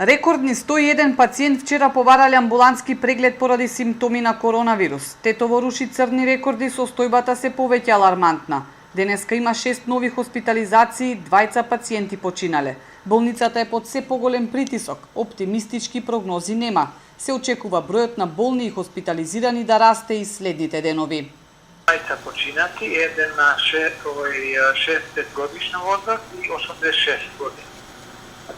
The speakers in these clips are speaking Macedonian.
Рекордни 101 пациент вчера побарале амбулантски преглед поради симптоми на коронавирус. Тетово руши црни рекорди, состојбата се повеќе алармантна. Денеска има 6 нови хоспитализации, 2 пациенти починале. Болницата е под се поголем притисок, оптимистички прогнози нема. Се очекува бројот на болни и хоспитализирани да расте и следните денови. 2 починати, еден на 65 годишна возраст и 86 години.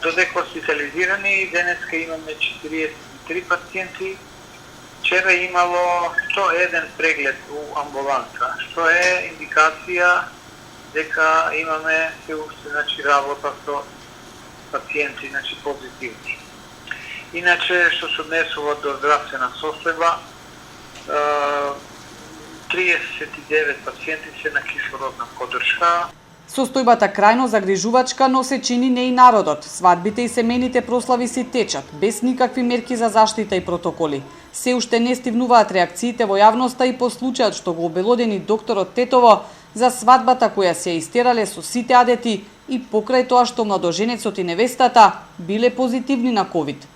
Додека хоспитализирани, денеска имаме 43 пациенти. Вчера имало 101 преглед у амбуланта, што е индикација дека имаме се уште работа со пациенти позитивни. Иначе, што се однесува до здравствена состојба, 39 пациенти се на кислородна поддршка. Состојбата крајно загрижувачка, но се чини не и народот. Свадбите и семејните прослави си течат, без никакви мерки за заштита и протоколи. Се уште не стивнуваат реакциите во јавноста и по случајот што го обелодени докторот Тетово за свадбата која се истерале со сите адети и покрај тоа што младоженецот и невестата биле позитивни на ковид.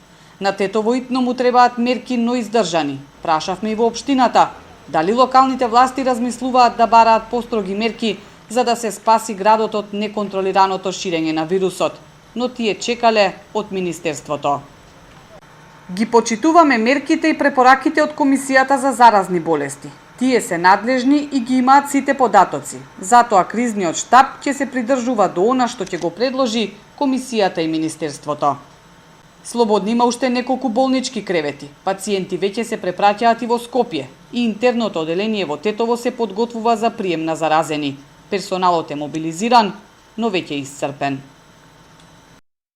На Тетово итно му требаат мерки, но издржани. Прашавме и во општината дали локалните власти размислуваат да бараат построги мерки за да се спаси градот од неконтролираното ширење на вирусот, но тие чекале од Министерството. Ги почитуваме мерките и препораките од Комисијата за заразни болести. Тие се надлежни и ги имаат сите податоци. Затоа кризниот штаб ќе се придржува до она што ќе го предложи Комисијата и Министерството. Слободни има уште неколку болнички кревети. Пациенти веќе се препраќаат и во Скопје и интерното оделение во Тетово се подготвува за прием на заразени. Персоналот е мобилизиран, но веќе исцрпен.